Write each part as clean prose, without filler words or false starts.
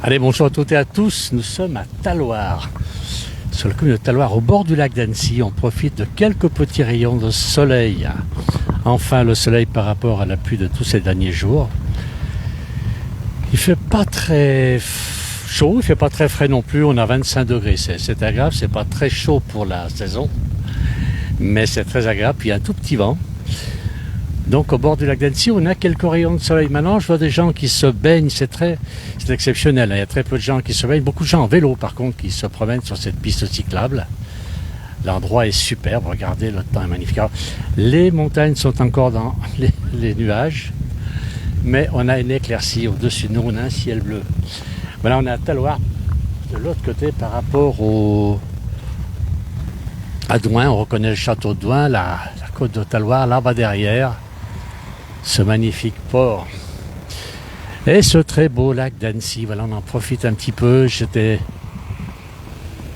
Allez, bonjour à toutes et à tous, nous sommes à Talloires, sur la commune de Talloires, au bord du lac d'Annecy. On profite de quelques petits rayons de soleil. Enfin, le soleil par rapport à la pluie de tous ces derniers jours. Il fait pas très chaud, il fait pas très frais non plus, on a 25 degrés, c'est agréable, c'est pas très chaud pour la saison, mais c'est très agréable, puis il y a un tout petit vent. Donc au bord du lac d'Annecy, on a quelques rayons de soleil. Maintenant, je vois des gens qui se baignent, c'est exceptionnel. Il y a très peu de gens qui se baignent. Beaucoup de gens en vélo, par contre, qui se promènent sur cette piste cyclable. L'endroit est superbe. Regardez, le temps est magnifique. Alors, les montagnes sont encore dans les nuages, mais on a une éclaircie au-dessus de nous. On a un ciel bleu. Voilà, on est à Talloires, de l'autre côté, par rapport à Douin. On reconnaît le château de Douin, la côte de Talloires, là-bas derrière. Ce magnifique port et ce très beau lac d'Annecy. Voilà, on en profite un petit peu. J'étais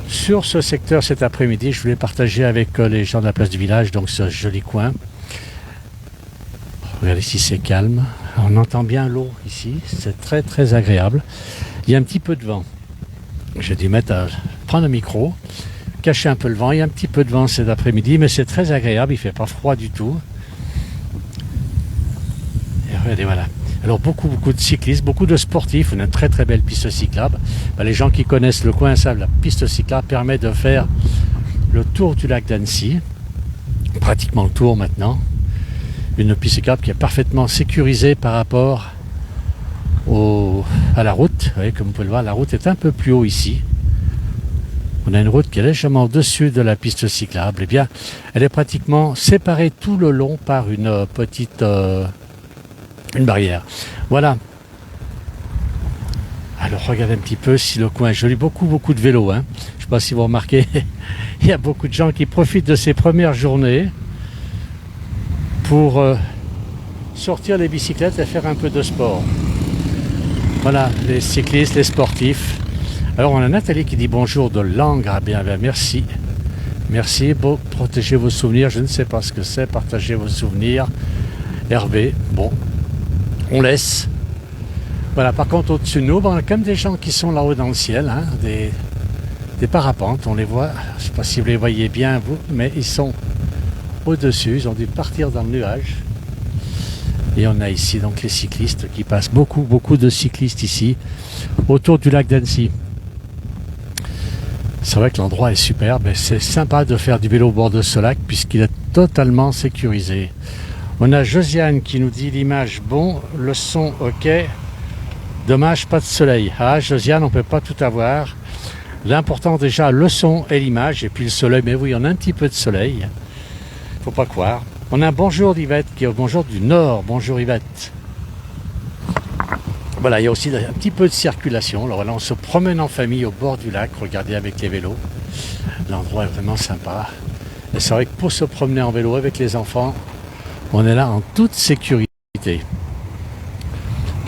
sur ce secteur cet après-midi. Je voulais partager avec les gens de la place du village, donc ce joli coin. Regardez ici, c'est calme. On entend bien l'eau ici. C'est très très agréable. Il y a un petit peu de vent. J'ai dû prendre un micro, cacher un peu le vent. Il y a un petit peu de vent cet après-midi, mais c'est très agréable. Il ne fait pas froid du tout. Regardez, voilà. Alors beaucoup de cyclistes, beaucoup de sportifs, une très très belle piste cyclable. Les gens qui connaissent le coin savent, la piste cyclable permet de faire le tour du lac d'Annecy, pratiquement le tour maintenant. Une piste cyclable qui est parfaitement sécurisée par rapport à la route. Vous voyez, comme vous pouvez le voir, la route est un peu plus haut ici. On a une route qui est légèrement au-dessus de la piste cyclable. Eh bien, elle est pratiquement séparée tout le long par une petite une barrière. Voilà. Alors regardez un petit peu si le coin est joli. Beaucoup de vélos. Je ne sais pas si vous remarquez, il y a beaucoup de gens qui profitent de ces premières journées pour sortir les bicyclettes et faire un peu de sport. Voilà, les cyclistes, les sportifs. Alors on a Nathalie qui dit bonjour de Langres. Bien, merci. Merci. Bon, protégez vos souvenirs. Je ne sais pas ce que c'est. Partagez vos souvenirs. Hervé. Bon. On laisse. Voilà, par contre, au-dessus de nous, on a quand même des gens qui sont là-haut dans le ciel, des parapentes, on les voit. Je ne sais pas si vous les voyez bien, vous, mais ils sont au-dessus, ils ont dû partir dans le nuage. Et on a ici donc les cyclistes qui passent, beaucoup de cyclistes ici, autour du lac d'Annecy. C'est vrai que l'endroit est superbe, et c'est sympa de faire du vélo au bord de ce lac, puisqu'il est totalement sécurisé. On a Josiane qui nous dit l'image bon, le son ok, dommage pas de soleil. Ah Josiane, on ne peut pas tout avoir. L'important déjà le son et l'image, et puis le soleil, mais oui on a un petit peu de soleil, faut pas croire. On a un bonjour d'Yvette qui est au bonjour du Nord, bonjour Yvette. Voilà, il y a aussi un petit peu de circulation. Alors là on se promène en famille au bord du lac, regardez avec les vélos. L'endroit est vraiment sympa. Et c'est vrai que pour se promener en vélo avec les enfants, on est là en toute sécurité.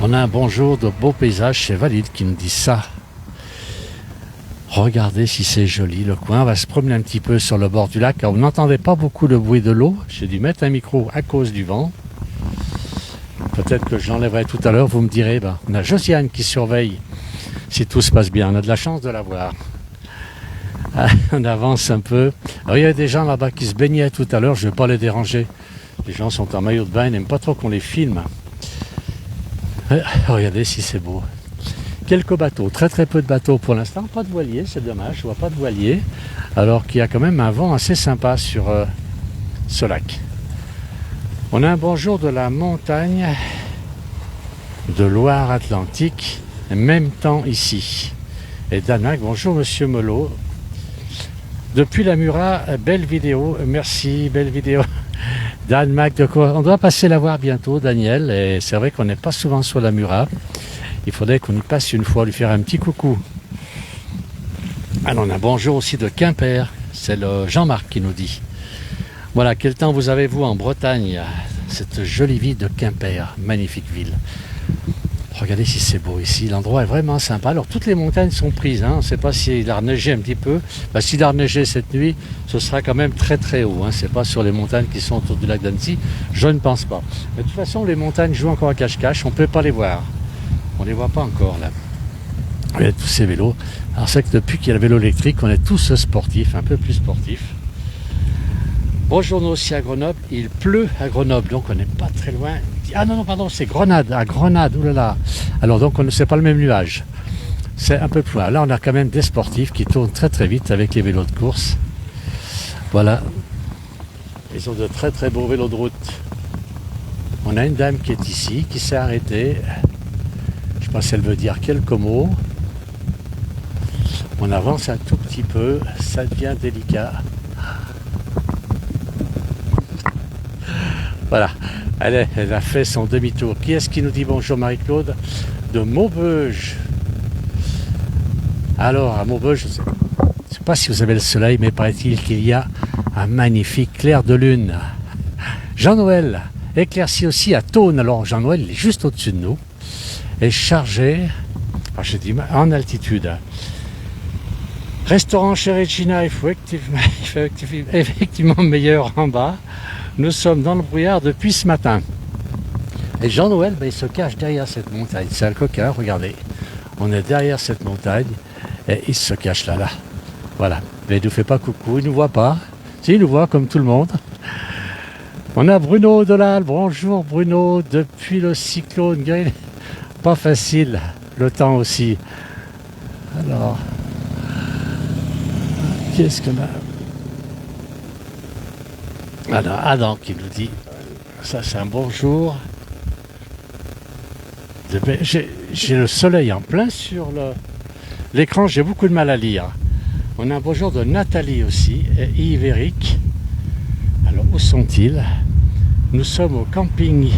On a un bonjour de beau paysage chez Valide qui nous dit ça. Regardez si c'est joli le coin. On va se promener un petit peu sur le bord du lac. On n'entendait pas beaucoup le bruit de l'eau. J'ai dû mettre un micro à cause du vent. Peut-être que je l'enlèverai tout à l'heure. Vous me direz, on a Josiane qui surveille si tout se passe bien. On a de la chance de la voir. On avance un peu. Alors, il y a des gens là-bas qui se baignaient tout à l'heure. Je ne vais pas les déranger. Les gens sont en maillot de bain, ils n'aiment pas trop qu'on les filme. Regardez si c'est beau. Quelques bateaux, très peu de bateaux pour l'instant. Pas de voilier, c'est dommage, je vois pas de voilier. Alors qu'il y a quand même un vent assez sympa sur ce lac. On a un bonjour de la montagne de Loire-Atlantique, en même temps ici. Et Danak, bonjour Monsieur Melot. Depuis la Murat, belle vidéo, merci, belle vidéo. Dan Mac de quoi on doit passer la voir bientôt, Daniel, et c'est vrai qu'on n'est pas souvent sur la Murat. Il faudrait qu'on y passe une fois, lui faire un petit coucou. Alors on a un bonjour aussi de Quimper, c'est le Jean-Marc qui nous dit. Voilà, quel temps vous avez-vous en Bretagne, cette jolie ville de Quimper, magnifique ville. Regardez si c'est beau ici, l'endroit est vraiment sympa. Alors toutes les montagnes sont prises, on ne sait pas s'il a neigé un petit peu. S'il a neigé cette nuit, ce sera quand même très haut. C'est pas sur les montagnes qui sont autour du lac d'Annecy, je ne pense pas. Mais de toute façon, les montagnes jouent encore à cache-cache, on ne peut pas les voir. On ne les voit pas encore là. Il y a tous ces vélos. Alors c'est vrai que depuis qu'il y a le vélo électrique, on est tous sportifs, un peu plus sportifs. Bonjour, nous aussi à Grenoble. Il pleut à Grenoble, donc on n'est pas très loin. Ah non, pardon, c'est Grenade, à Grenade, oulala. Alors donc on ne sait pas le même nuage. C'est un peu plus loin. Là, on a quand même des sportifs qui tournent très très vite avec les vélos de course. Voilà. Ils ont de très très beaux vélos de route. On a une dame qui est ici, qui s'est arrêtée. Je ne sais pas si elle veut dire quelques mots. On avance un tout petit peu, ça devient délicat. Voilà, elle a fait son demi-tour. Qui est-ce qui nous dit bonjour, Marie-Claude? De Maubeuge. Alors, à Maubeuge, je ne sais pas si vous avez le soleil, mais paraît-il qu'il y a un magnifique clair de lune. Jean-Noël, éclairci aussi à Thônes. Alors, Jean-Noël, il est juste au-dessus de nous. Est chargé, je dis en altitude. Restaurant chez Regina, il fait effectivement meilleur en bas. Nous sommes dans le brouillard depuis ce matin. Et Jean-Noël, il se cache derrière cette montagne. C'est un coquin, regardez. On est derrière cette montagne et il se cache là. Voilà. Mais il ne nous fait pas coucou, il ne nous voit pas. Si, il nous voit comme tout le monde. On a Bruno Delal. Bonjour Bruno, depuis le cyclone. Pas facile, le temps aussi. Alors, qu'est-ce qu'on a? Alors, Adam qui nous dit, ça c'est un bonjour. J'ai le soleil en plein sur l'écran, j'ai beaucoup de mal à lire. On a un bonjour de Nathalie aussi, et Yves Eric. Alors, où sont-ils? Nous sommes au camping.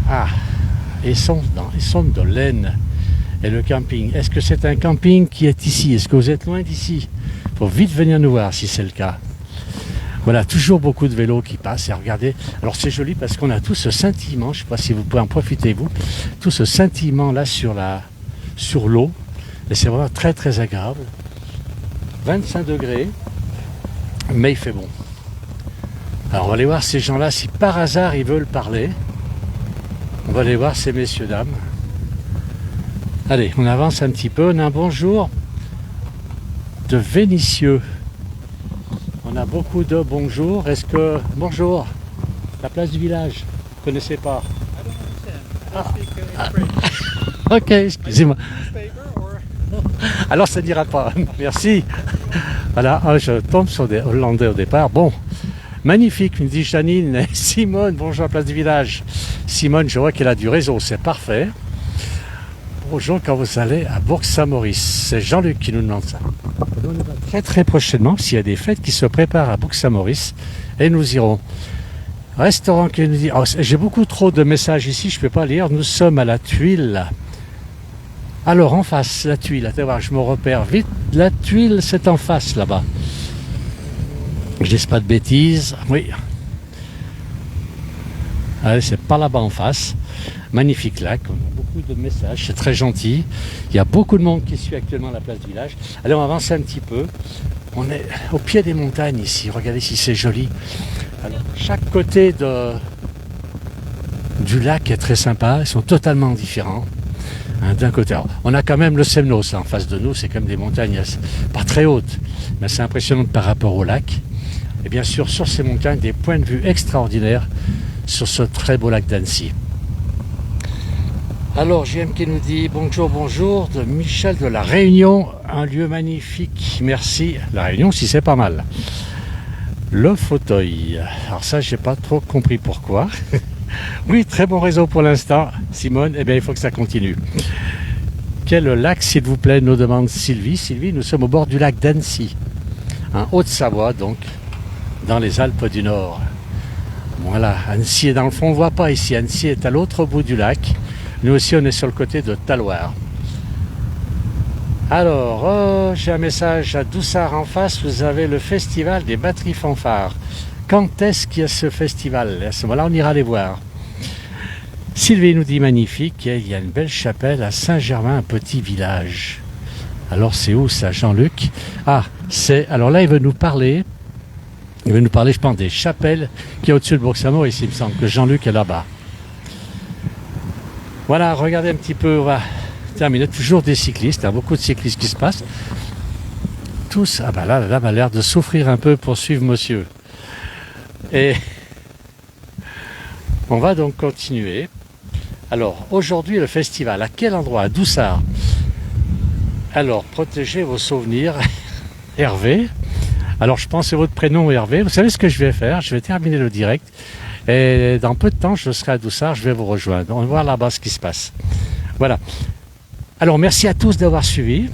Ah, ils sont de l'Aisne. Et le camping, est-ce que c'est un camping qui est ici? Est-ce que vous êtes loin d'ici? Il faut vite venir nous voir si c'est le cas. Voilà, toujours beaucoup de vélos qui passent. Et regardez, alors c'est joli parce qu'on a tout ce scintillement, je ne sais pas si vous pouvez en profiter vous, tout ce scintillement là sur l'eau. Et c'est vraiment très très agréable. 25 degrés, mais il fait bon. Alors on va aller voir ces gens-là, si par hasard ils veulent parler. On va aller voir ces messieurs dames. Allez, on avance un petit peu. On a un bonjour de Vénissieux. On a beaucoup de bonjour. Est-ce que... Bonjour. La place du village. Vous ne connaissez pas? Ok, excusez-moi. Alors ça n'ira pas. Merci. Voilà, je tombe sur des Hollandais au départ. Bon, magnifique, me dit Janine. Simone, bonjour à la place du village. Simone, je vois qu'elle a du réseau, c'est parfait. Bonjour quand vous allez à Bourg-Saint-Maurice. C'est Jean-Luc qui nous demande ça. On y va très très prochainement, s'il y a des fêtes qui se préparent à Bourg-Saint-Maurice, et nous irons. Restaurant qui nous dit, oh, j'ai beaucoup trop de messages ici, je ne peux pas lire. Nous sommes à la Tuile. Alors en face, la Tuile, attends voir, je me repère vite. La Tuile, c'est en face là-bas. Je ne dis pas de bêtises. Oui. Allez, c'est pas là-bas en face. Magnifique lac, on a beaucoup de messages, c'est très gentil. Il y a beaucoup de monde qui suit actuellement la place du village. Allez, on va avancer un petit peu. On est au pied des montagnes ici, regardez si c'est joli. Alors, chaque côté du lac est très sympa, ils sont totalement différents. Hein, d'un côté, alors, on a quand même le Semnos là, en face de nous, c'est comme des montagnes pas très hautes, mais c'est impressionnant par rapport au lac. Et bien sûr, sur ces montagnes, des points de vue extraordinaires sur ce très beau lac d'Annecy. Alors, JM qui nous dit bonjour de Michel de La Réunion, un lieu magnifique, merci. La Réunion, si c'est pas mal. Le fauteuil, alors ça, j'ai pas trop compris pourquoi. Oui, très bon réseau pour l'instant, Simone, eh bien, il faut que ça continue. Quel lac, s'il vous plaît, nous demande Sylvie. Sylvie, nous sommes au bord du lac d'Annecy, en Haute-Savoie, donc, dans les Alpes du Nord. Voilà, Annecy est dans le fond, on ne voit pas ici, Annecy est à l'autre bout du lac. Nous aussi, on est sur le côté de Taloir. Alors, j'ai un message à Doussard en face. Vous avez le festival des batteries fanfares. Quand est-ce qu'il y a ce festival? À ce moment-là, on ira les voir. Sylvie nous dit magnifique. Il y a une belle chapelle à Saint-Germain, un petit village. Alors, c'est où ça, Jean-Luc? Ah, c'est... Alors là, il veut nous parler. Il veut nous parler, je pense, des chapelles qui est au-dessus de Bourg-Saint-Maurice. Il me semble que Jean-Luc est là-bas. Voilà, regardez un petit peu, on va terminé. Toujours des cyclistes, il y a beaucoup de cyclistes qui se passent. Tous, ah bah là, la dame a l'air de souffrir un peu pour suivre monsieur. Et on va donc continuer. Alors, aujourd'hui, le festival, à quel endroit? À Doussard. Alors, protégez vos souvenirs. Hervé. Alors, je pense que c'est votre prénom, Hervé. Vous savez ce que je vais faire? Je vais terminer le direct. Et dans peu de temps, je serai à Doussard. Je vais vous rejoindre. On va voir là-bas ce qui se passe. Voilà. Alors, merci à tous d'avoir suivi.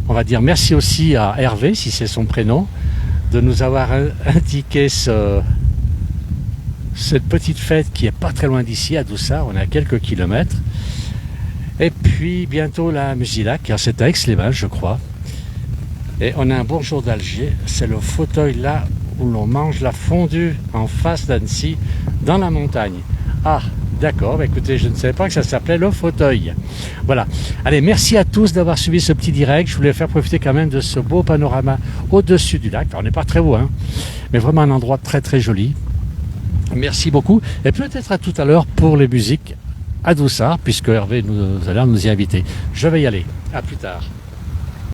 On va dire merci aussi à Hervé, si c'est son prénom, de nous avoir indiqué cette petite fête qui est pas très loin d'ici, à Doussard. On est à quelques kilomètres. Et puis, bientôt la Musilac, car c'est à Aix-les-Bains, je crois. Et on a un bonjour d'Alger. C'est le fauteuil là où l'on mange la fondue en face d'Annecy, dans la montagne. Ah, d'accord. Bah écoutez, je ne savais pas que ça s'appelait le fauteuil. Voilà. Allez, merci à tous d'avoir suivi ce petit direct. Je voulais faire profiter quand même de ce beau panorama au-dessus du lac. Alors, on n'est pas très haut, hein, mais vraiment un endroit très très joli. Merci beaucoup. Et peut-être à tout à l'heure pour les musiques à Doussard, puisque Hervé nous a l'air de nous y inviter. Je vais y aller. À plus tard.